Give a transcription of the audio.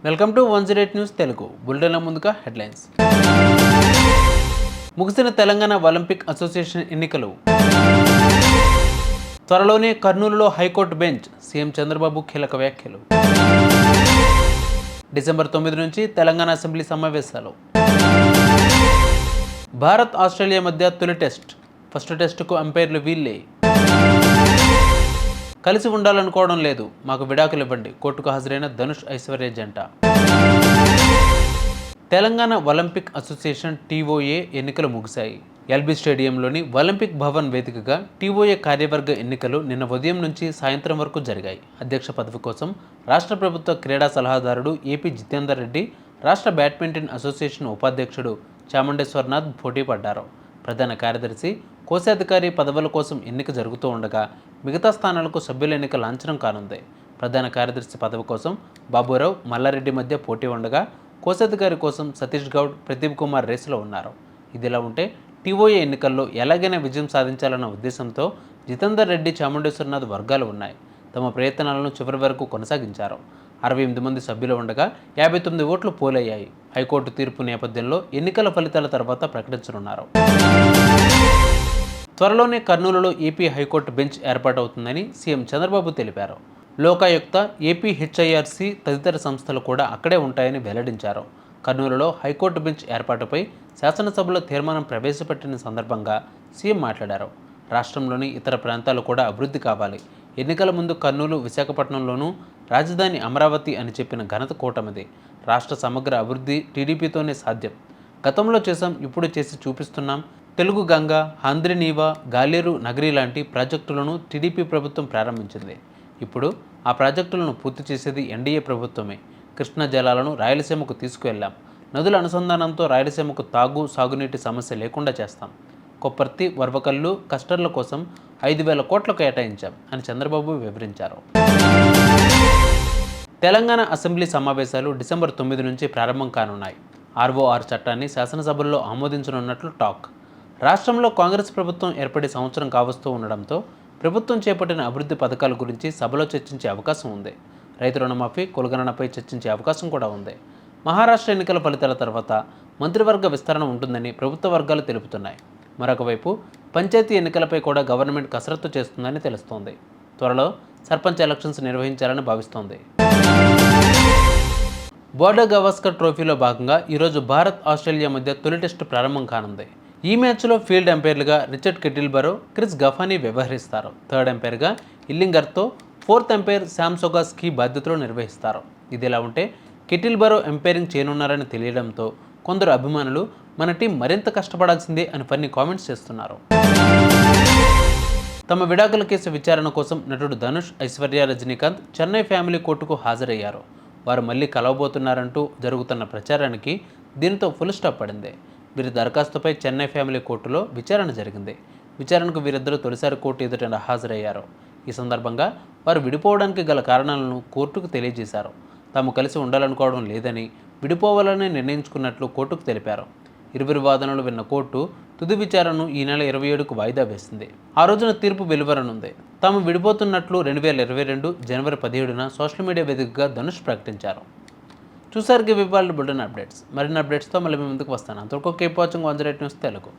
Welcome to 108 news Telugu. బులెటిన్ల ముందుగా headlines. ముగిసిన తెలంగాణ ఒలింపిక్ అసోసియేషన్ ఎన్నికలు. త్వరలోనే కర్నూలులో హైకోర్టు బెంచ్, సీఎం చంద్రబాబు కీలక వ్యాఖ్యలు. డిసెంబర్ 9 నుంచి తెలంగాణ అసెంబ్లీ సమావేశాలు. భారత్ ఆస్ట్రేలియా మధ్య తొలి టెస్ట్, ఫస్ట్ టెస్టుకు అంపైర్లు వీళ్ళే. కలిసి ఉండాలనుకోవడం లేదు, మాకు విడాకులు ఇవ్వండి, కోర్టుకు హాజరైన ధనుష్ ఐశ్వర్య జంట. తెలంగాణ ఒలింపిక్ అసోసియేషన్ టీఓఏ ఎన్నికలు ముగిశాయి. ఎల్బీ స్టేడియంలోని ఒలింపిక్ భవన్ వేదికగా టీఓఏ కార్యవర్గ ఎన్నికలు నిన్న ఉదయం నుంచి సాయంత్రం వరకు జరిగాయి. అధ్యక్ష పదవి కోసం రాష్ట్ర ప్రభుత్వ క్రీడా సలహాదారుడు ఏపీ జితేందర్ రెడ్డి, రాష్ట్ర బ్యాడ్మింటన్ అసోసియేషన్ ఉపాధ్యక్షుడు చాముండేశ్వరనాథ్ పోటీ పడ్డారు. ప్రధాన కార్యదర్శి, కోశాధికారి పదవుల కోసం ఎన్నిక జరుగుతూ ఉండగా మిగతా స్థానాలకు సభ్యుల ఎన్నిక లాంఛనం కానుంది. ప్రధాన కార్యదర్శి పదవి కోసం బాబురావు, మల్లారెడ్డి మధ్య పోటీ ఉండగా కోశాధికారి కోసం సతీష్ గౌడ్, ప్రదీప్ కుమార్ రేసులో ఉన్నారు. ఇదిలా ఉంటే టీఓఏ ఎన్నికల్లో ఎలాగైనా విజయం సాధించాలన్న ఉద్దేశంతో జితేందర్ రెడ్డి, చాముండేశ్వరనాథ్ వర్గాలు ఉన్నాయి. తమ ప్రయత్నాలను చివరి వరకు కొనసాగించారు. 68 మంది సభ్యులు ఉండగా 59 ఓట్లు పోలయ్యాయి. హైకోర్టు తీర్పు నేపథ్యంలో ఎన్నికల ఫలితాల తర్వాత ప్రకటించనున్నారు. త్వరలోనే కర్నూలులో ఏపీ హైకోర్టు బెంచ్ ఏర్పాటవుతుందని సీఎం చంద్రబాబు తెలిపారు. లోకాయుక్త, ఏపీ హెచ్ఐఆర్సీ తదితర సంస్థలు కూడా అక్కడే ఉంటాయని వెల్లడించారు. కర్నూలులో హైకోర్టు బెంచ్ ఏర్పాటుపై శాసనసభలో తీర్మానం ప్రవేశపెట్టిన సందర్భంగా సీఎం మాట్లాడారు. రాష్ట్రంలోని ఇతర ప్రాంతాలు కూడా అభివృద్ధి కావాలి. ఎన్నికల ముందు కర్నూలు, విశాఖపట్నంలోనూ రాజధాని అమరావతి అని చెప్పిన ఘనత కూటమిది. రాష్ట్ర సమగ్ర అభివృద్ధి టీడీపీతోనే సాధ్యం. గతంలో చేశాం, ఇప్పుడు చేసి చూపిస్తున్నాం. తెలుగు గంగ, హంద్రినీవా, గాలేరు నగరి లాంటి ప్రాజెక్టులను టీడీపీ ప్రభుత్వం ప్రారంభించింది. ఇప్పుడు ఆ ప్రాజెక్టులను పూర్తి చేసేది ఎన్డీఏ ప్రభుత్వమే. కృష్ణా జలాలను రాయలసీమకు తీసుకువెళ్ళాం. నదుల అనుసంధానంతో రాయలసీమకు తాగు, సాగునీటి సమస్య లేకుండా చేస్తాం. కొప్పర్తి, వర్వకల్లు, కస్టర్ల కోసం 5,000 కోట్లు కేటాయించాం అని చంద్రబాబు వివరించారు. తెలంగాణ అసెంబ్లీ సమావేశాలు డిసెంబర్ 9 నుంచి ప్రారంభం కానున్నాయి. ఆర్ఓఆర్ చట్టాన్ని శాసనసభల్లో ఆమోదించనున్నట్లు టాక్. రాష్ట్రంలో కాంగ్రెస్ ప్రభుత్వం ఏర్పడి సంవత్సరం కావస్తూ ఉండడంతో ప్రభుత్వం చేపట్టిన అభివృద్ధి పథకాల గురించి సభలో చర్చించే అవకాశం ఉంది. రైతు రుణమాఫీ, కులగణనపై చర్చించే అవకాశం కూడా ఉంది. మహారాష్ట్ర ఎన్నికల ఫలితాల తర్వాత మంత్రివర్గ విస్తరణ ఉంటుందని ప్రభుత్వ వర్గాలు తెలుపుతున్నాయి. మరొక వైపు పంచాయతీ ఎన్నికలపై కూడా గవర్నమెంట్ కసరత్తు చేస్తుందని తెలుస్తోంది. త్వరలో సర్పంచ్ ఎలక్షన్స్ నిర్వహించాలని భావిస్తోంది. బోర్డర్ గవాస్కర్ ట్రోఫీలో భాగంగా ఈరోజు భారత్ ఆస్ట్రేలియా మధ్య తొలి టెస్టు ప్రారంభం కానుంది. ఈ మ్యాచ్లో ఫీల్డ్ ఎంపైర్లుగా రిచర్డ్ కెటిల్బరో, క్రిస్ గఫానీ వ్యవహరిస్తారు. థర్డ్ ఎంపైర్గా ఇల్లింగర్తో, ఫోర్త్ ఎంపైర్ శామ్ సోగాస్కీ బాధ్యతలు నిర్వహిస్తారు. ఇదిలా ఉంటే కెటిల్బరో ఎంపైరింగ్ చేయనున్నారని తెలియడంతో కొందరు అభిమానులు మన టీం మరింత కష్టపడాల్సిందే అని ఫన్నీ కామెంట్స్ చేస్తున్నారు. తమ విడాకుల కేసు విచారణ కోసం నటుడు ధనుష్, ఐశ్వర్య, రజనీకాంత్ చెన్నై ఫ్యామిలీ కోర్టుకు హాజరయ్యారు. వారు మళ్ళీ కలవబోతున్నారంటూ జరుగుతున్న ప్రచారానికి దీనితో ఫుల్ స్టాప్ పడింది. వీరి దరఖాస్తుపై చెన్నై ఫ్యామిలీ కోర్టులో విచారణ జరిగింది. విచారణకు వీరిద్దరూ తొలిసారి కోర్టు ఎదుట హాజరయ్యారు. ఈ సందర్భంగా వారు విడిపోవడానికి గల కారణాలను కోర్టుకు తెలియజేశారు. తాము కలిసి ఉండాలనుకోవడం లేదని, విడిపోవాలని నిర్ణయించుకున్నట్లు కోర్టుకు తెలిపారు. ఇరువురి వాదనలు విన్న కోర్టు తుది విచారణను ఈ నెల 27కు వాయిదా వేసింది. ఆ రోజున తీర్పు వెలువరనుంది. తాము విడిపోతున్నట్లు 2022 జనవరి 17న సోషల్ మీడియా వేదికగా ధనుష్ ప్రకటించారు. చూసారుగా వివాళ బులెటిన్ అప్డేట్స్. మరిన్ని అప్డేట్స్తో మళ్ళీ మీ ముందుకు వస్తాను. అంతవరకు కీప్ వాచింగ్ 108 న్యూస్ తెలుగు.